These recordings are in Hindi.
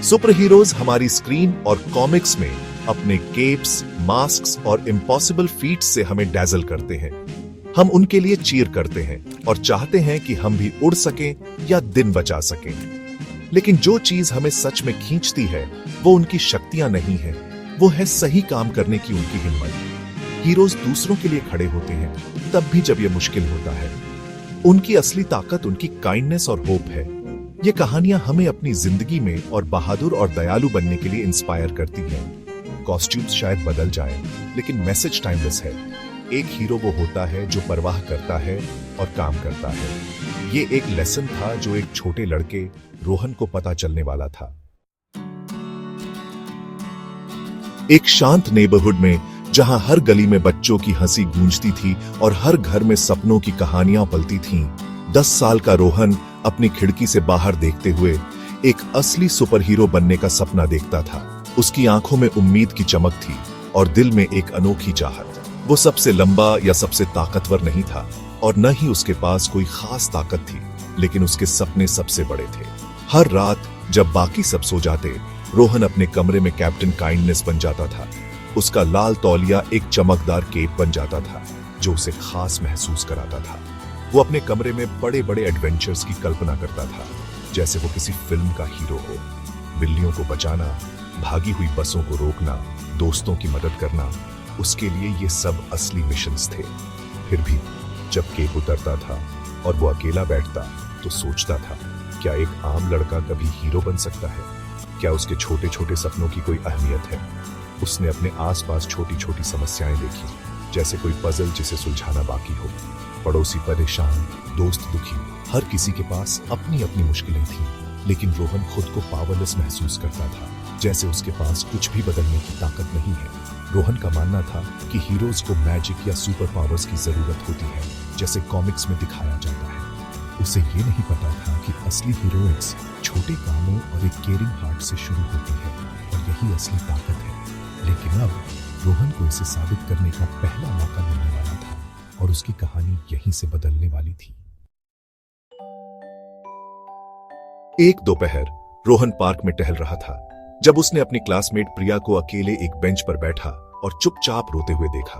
सुपर हीरोज हमारी स्क्रीन और कॉमिक्स में अपने केप्स, मास्क्स और इम्पॉसिबल फीट्स से हमें डैजल करते हैं। हम उनके लिए चीयर करते हैं और चाहते हैं कि हम भी उड़ सकें या दिन बचा सकें। लेकिन जो चीज हमें सच में खींचती है वो उनकी शक्तियां नहीं है, वो है सही काम करने की उनकी हिम्मत। हीरोज दूसरों के लिए खड़े होते हैं तब भी जब यह मुश्किल होता है। उनकी असली ताकत उनकी काइंडनेस और होप है। ये कहानियां हमें अपनी जिंदगी में और बहादुर और दयालु बनने के लिए इंस्पायर करती हैं। कॉस्ट्यूम्स शायद बदल जाएं, लेकिन मैसेज टाइमलेस है। एक हीरो वो होता है जो परवाह करता है और काम करता है। ये एक लेसन था जो एक छोटे लड़के रोहन को पता चलने वाला था। एक शांत नेबरहुड में जहां हर गली में बच्चों की हंसी गूंजती थी और हर घर में सपनों की कहानियां पलती थीं, 10 साल का रोहन अपनी खिड़की से बाहर देखते हुए एक असली सुपर हीरो बनने का सपना देखता था। उसकी आंखों में उम्मीद की चमक थी और दिल में एक अनोखी चाहत। वो सबसे लंबा या सबसे ताकतवर नहीं था और न ही उसके पास कोई खास ताकत थी, लेकिन उसके सपने सबसे बड़े थे। हर रात जब बाकी सब सो जाते, रोहन अपने कमरे में कैप्टन काइंडनेस बन जाता था। उसका लाल तौलिया एक चमकदार केप बन जाता था जो उसे खास महसूस कराता था। वो अपने कमरे में बड़े बड़े एडवेंचर्स की कल्पना करता था, जैसे वो किसी फिल्म का हीरो हो। बिल्लियों को बचाना, भागी हुई बसों को रोकना, दोस्तों की मदद करना, उसके लिए ये सब असली मिशंस थे। फिर भी जब केप उतरता था और वो अकेला बैठता तो सोचता था, क्या एक आम लड़का कभी हीरो बन सकता है? क्या उसके छोटे छोटे सपनों की कोई अहमियत है? उसने अपने आसपास छोटी छोटी समस्याएं देखी, जैसे कोई पजल जिसे सुलझाना बाकी हो, पड़ोसी परेशान, दोस्त दुखी। हर किसी के पास अपनी अपनी मुश्किलें थीं, लेकिन रोहन खुद को पावरलेस महसूस करता था, जैसे उसके पास कुछ भी बदलने की ताकत नहीं है। रोहन का मानना था कि हीरोज को मैजिक या सुपर पावर्स की जरूरत होती है, जैसे कॉमिक्स में दिखाया जाता है। उसे ये नहीं पता था कि असली हीरोइक्स छोटे कामों और एक केयरिंग हार्ट से शुरू होती है और यही असली ताकत है। लेकिन अब रोहन को इसे साबित करने का पहला मौका मिलने वाला था और उसकी कहानी यहीं से बदलने वाली थी। एक दोपहर रोहन पार्क में टहल रहा था जब उसने अपनी क्लासमेट प्रिया को अकेले एक बेंच पर बैठा और चुपचाप रोते हुए देखा।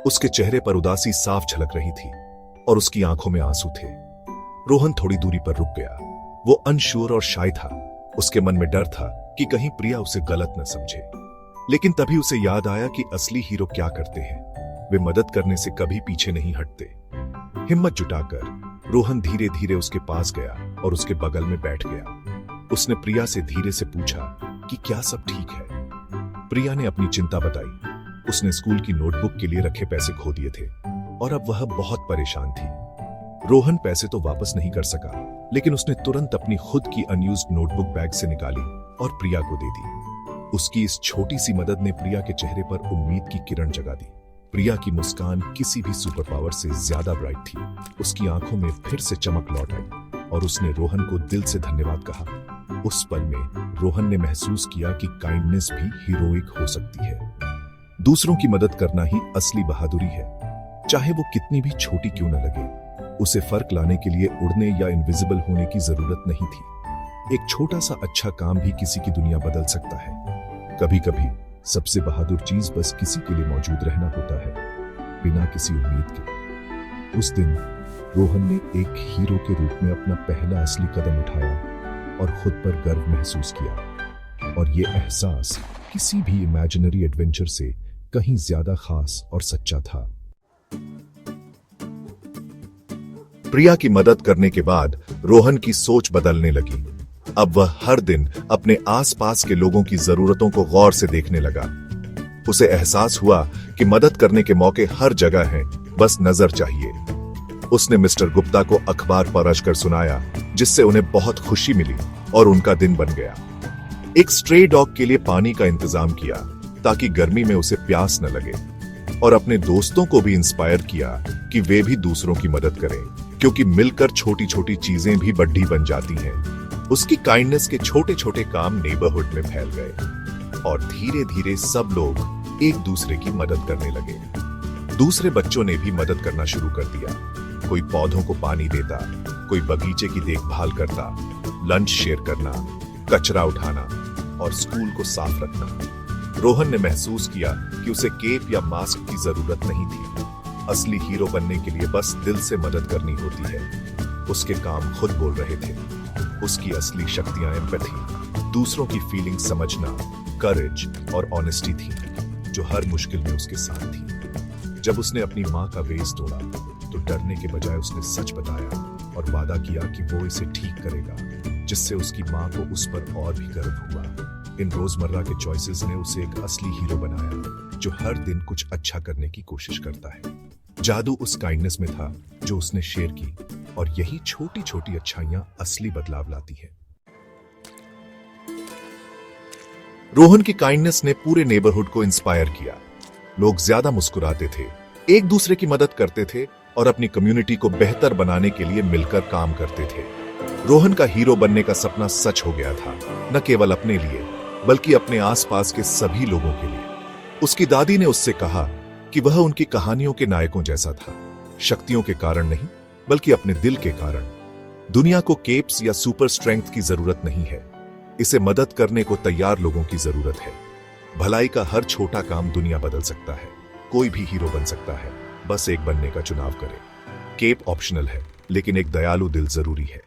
उसके चेहरे पर उदासी साफ झलक रही थी और उसकी आंखों में आंसू थे। रोहन थोड़ी दूरी पर रुक गया। वो अनश्योर और शाय था। उसके मन में डर था कि कहीं प्रिया उसे गलत न समझे। लेकिन तभी उसे याद आया कि असली हीरो क्या करते हैं, वे मदद करने से कभी पीछे नहीं हटते। हिम्मत जुटाकर रोहन धीरे धीरे उसके पास गया और उसके बगल में बैठ गया। उसने प्रिया से धीरे से पूछा कि क्या सब ठीक है। प्रिया ने अपनी चिंता बताई। उसने स्कूल की नोटबुक के लिए रखे पैसे खो दिए थे और अब वह बहुत परेशान थी। रोहन पैसे तो वापस नहीं कर सका, लेकिन उसने तुरंत अपनी खुद की अनयूज्ड नोटबुक बैग से निकाली और प्रिया को दे दी। उसकी इस छोटी सी मदद ने प्रिया के चेहरे पर उम्मीद की किरण जगा दी। प्रिया की मुस्कान किसी भी सुपर पावर से ज्यादा ब्राइट थी। उसकी आंखों में फिर से चमक लौट आई और उसने रोहन को दिल से धन्यवाद कहा। उस पल में रोहन ने महसूस किया कि काइंडनेस भी हीरोइक हो सकती है। दूसरों की मदद करना ही असली बहादुरी है, चाहे वो कितनी भी छोटी क्यों न लगे। उसे फर्क लाने के लिए उड़ने या इनविजिबल होने की जरूरत नहीं थी। एक छोटा सा अच्छा काम भी किसी की दुनिया बदल सकता है। कभी कभी सबसे बहादुर चीज बस किसी के लिए मौजूद रहना होता है, बिना किसी उम्मीद के। उस दिन रोहन ने एक हीरो के रूप में अपना पहला असली कदम उठाया और खुद पर गर्व महसूस किया। और ये एहसास किसी भी इमेजिनरी एडवेंचर से कहीं ज्यादा खास और सच्चा था। प्रिया की मदद करने के बाद रोहन की सोच बदलने लगी। अब वह हर दिन अपने आसपास के लोगों की जरूरतों को गौर से देखने लगा। उसे एहसास हुआ कि मदद करने के मौके हर जगह हैं, बस नजर चाहिए। उसने मिस्टर गुप्ता को अखबार पढ़कर सुनाया, जिससे उन्हें बहुत खुशी मिली और उनका दिन बन गया। एक स्ट्रे डॉग के लिए पानी का इंतजाम किया ताकि गर्मी में उसे प्यास न लगे, और अपने दोस्तों को भी इंस्पायर किया कि वे भी दूसरों की मदद करें, क्योंकि मिलकर छोटी छोटी चीजें भी बड़ी बन जाती हैं। उसकी काइंडनेस के छोटे छोटे काम नेबरहुड में फैल गए और धीरे धीरे सब लोग एक दूसरे की मदद करने लगे। दूसरे बच्चों ने भी मदद करना शुरू कर दिया। कोई पौधों को पानी देता, कोई बगीचे की देखभाल करता, लंच शेयर करना, कचरा उठाना। और स्कूल को साफ रखना। रोहन ने महसूस किया कि उसे केप या मास्क की जरूरत नहीं थी। असली हीरो बनने के लिए बस दिल से मदद करनी होती है। उसके काम खुद बोल रहे थे। उसकी असली शक्तियां एम्पैथी, दूसरों की फीलिंग समझना, करेज और ऑनेस्टी थी, जो हर मुश्किल में उसके साथ थी। जब उसने अपनी मां का वेस तोड़ा तो डरने के बजाय उसने सच बताया और वादा किया कि वो इसे ठीक करेगा, जिससे उसकी मां को उस पर और भी गर्व हुआ। इन रोजमर्रा के चॉइसेस ने उसे एक असली हीरो बनाया, जो हर दिन कुछ अच्छा करने की कोशिश करता है। जादू उस काइंडनेस में था जो उसने शेयर की, और यही छोटी छोटी अच्छाइयां असली बदलाव लाती है। रोहन की काइंडनेस ने पूरे नेबरहुड को इंस्पायर किया। लोग ज्यादा मुस्कुराते थे, एक दूसरे की मदद करते थे और अपनी कम्युनिटी को बेहतर बनाने के लिए मिलकर काम करते थे। रोहन का हीरो बनने का सपना सच हो गया था, न केवल अपने लिए बल्कि अपने आसपास के सभी लोगों के लिए। उसकी दादी ने उससे कहा कि वह उनकी कहानियों के नायकों जैसा था, शक्तियों के कारण नहीं बल्कि अपने दिल के कारण। दुनिया को केप्स या सुपर स्ट्रेंथ की जरूरत नहीं है, इसे मदद करने को तैयार लोगों की जरूरत है। भलाई का हर छोटा काम दुनिया बदल सकता है। कोई भी हीरो बन सकता है, बस एक बनने का चुनाव करे। केप ऑप्शनल है, लेकिन एक दयालु दिल जरूरी है।